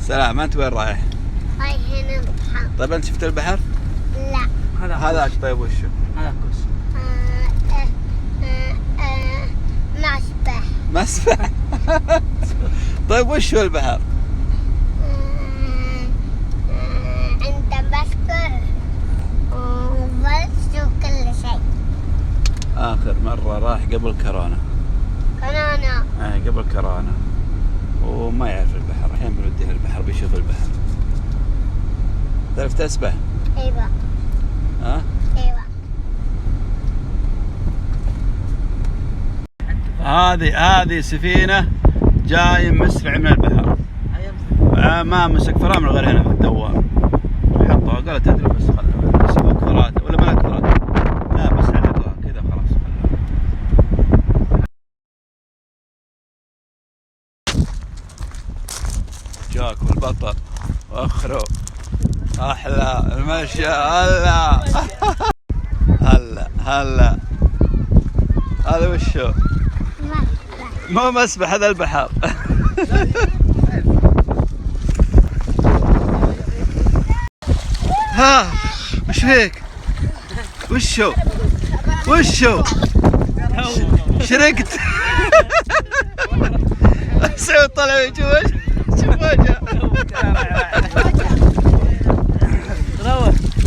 سلام. أنت وين رايح؟ رايحين البحر. طيب أنت شفت البحر؟ لا. هذاك. طيب وشو؟ هذا كوس. مسبح. مسبح. طيب وشو البحر؟ عنده بسكر وبس وكل شيء. آخر مرة راح قبل كورونا. كورونا. قبل كورونا وما يعرف البحر. الحين بنوديه البحر بيشوف البحر. تعرف تسبح؟ ايوه. ها؟ ايوه. هذه سفينة جاي مسرع من البحر. ما مسك فرامل غير هنا في الدوام. حطوها قالت تدري بس خلها سبوك فرات ولا ملك فرات. لا بس علقوها كذا خلاص خلها. جاكم البطل واخروا. احلى المشي. هلا هلا هلا. هذا وشو؟ مو مسبح هذا البحر. ها وش فيك؟ وشو؟ شرقت. سعود طلع يجوز. شوف وجهه.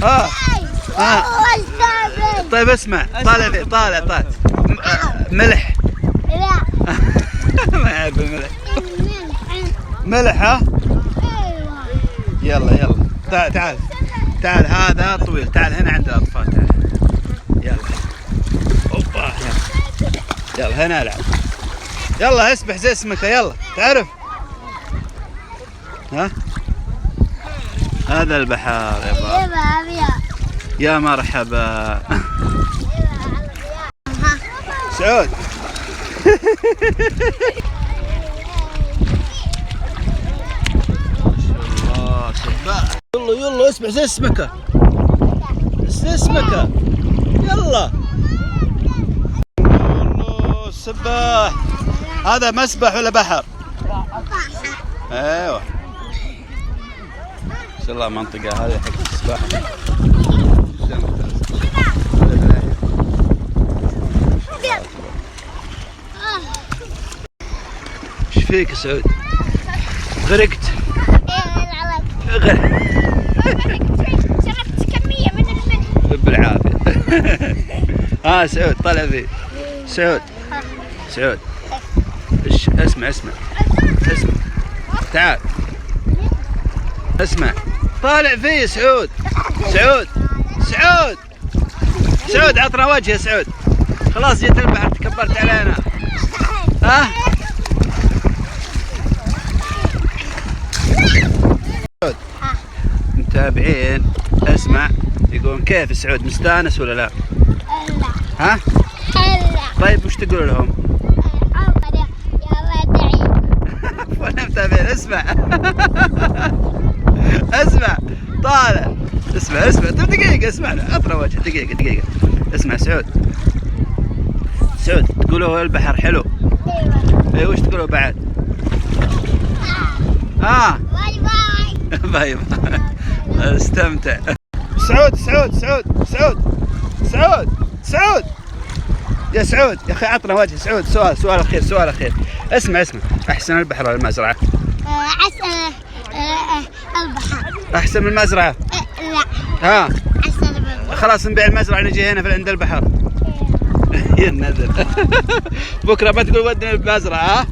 ها طيب اسمع. طالع ملح. لا. ما يعرف الملح. ملح. ها يلا تعال هذا طويل. تعال هنا عند الاطفال. تعال يلا. اوبا يلا هنا العب. يلا اسبح زي اسمك. يلا تعرف. ها هذا البحر يا بابا. يا مرحبا. سعود. ما شاء الله سباح. يلا اسبح زي اسمك. يلا. والله سباح. هذا مسبح ولا بحر؟ ايوه. ما شاء الله منطقة هذه حق السباحة. ايش فيك يا سعود؟ غرقت. شربت كمية من الملح. بالعافية. سعود طلع فيه. سعود. اسمع. تعال. اسمع. طالع فيه سعود. عطنا وجه يا سعود. خلاص جيت البحر تكبرت علينا. متابعين. اسمع يقولون كيف سعود مستانس ولا لا؟ ها؟ طيب وش تقول لهم؟ يا ودعي. وانا متابعين. اسمع. طالع. اسمع دقيقة. اسمع اطرى وجه. دقيقة. اسمع سعود تقولوا البحر حلو. ايوه. وش تقولوا بعد؟ باي. استمتع. سعود. يا سعود يا اخي عطنا وجه. سعود سؤال اخير. اسمع. احسن البحر ولا المزرعة؟ البحر. احسن من المزرعة؟ لا. احسن من البحر. خلاص نبيع المزرعة نجي هنا في عند البحر. يا النذر. بكرة ما تقول ودنا المزرعة.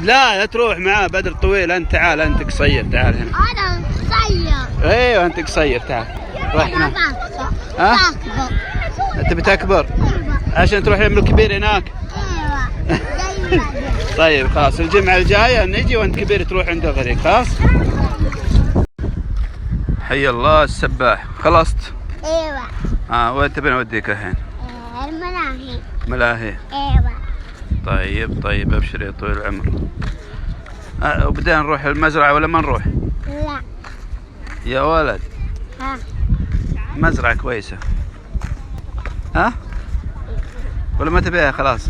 لا تروح معاه بدر طويل. انت تعال، انت قصير، تعال هنا. انا قصير. ايوه انت قصير، تعال روح هنا. ها؟ انت بتكبر عشان تروح يم الكبير هناك. ايوه. طيب خلاص، الجمعة الجاية نجي وانت كبير تروح عند الغريق. خلاص. حي الله السباح. خلصت؟ ايوه. وين تبي نوديك الحين؟ الملاهي. ملاهي. ايوه. طيب ابشر يا طويل العمر. وبدين نروح المزرعة ولا ما نروح؟ لا. يا ولد. ها. مزرعة كويسة. ها؟ ولا ما تبيها خلاص؟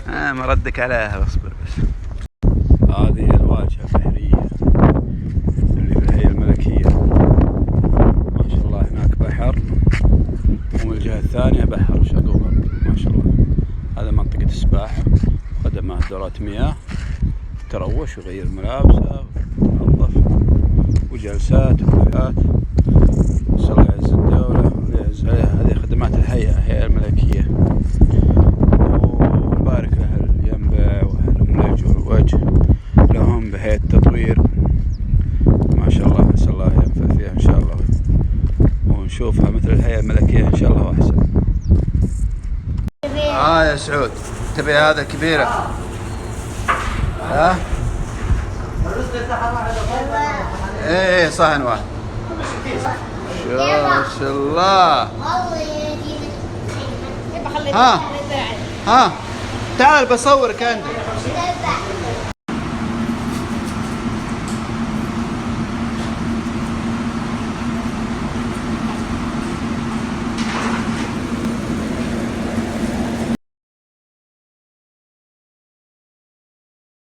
لا. ما ردك عليها، اصبر بس. هذه الواجهة البحرية اللي في الهيئة الملكية. ما شاء الله هناك بحر، ومن الجهة الثانية بحر شقوق ما شاء الله. هذا منطقة السباحة، خدمات دورات مياه، تروش وغير ملابسه وتنظف، وجلسات وكافيهات. نسأل الله يعز الدولة ويعز عليها. هذه خدمات الهيئة الملكية، وبارك لأهل الينبع وأهل أملج والوجه لهم بهيئة تطوير ما شاء الله. نسأل الله ينفع فيها إن شاء الله، ونشوفها مثل الهيئة الملكية إن شاء الله وأحسن. يا سعود، تبي هذا كبيرة؟ ها؟ ايه صحن واحد. ما شاء الله. ها تعال بصورك انت.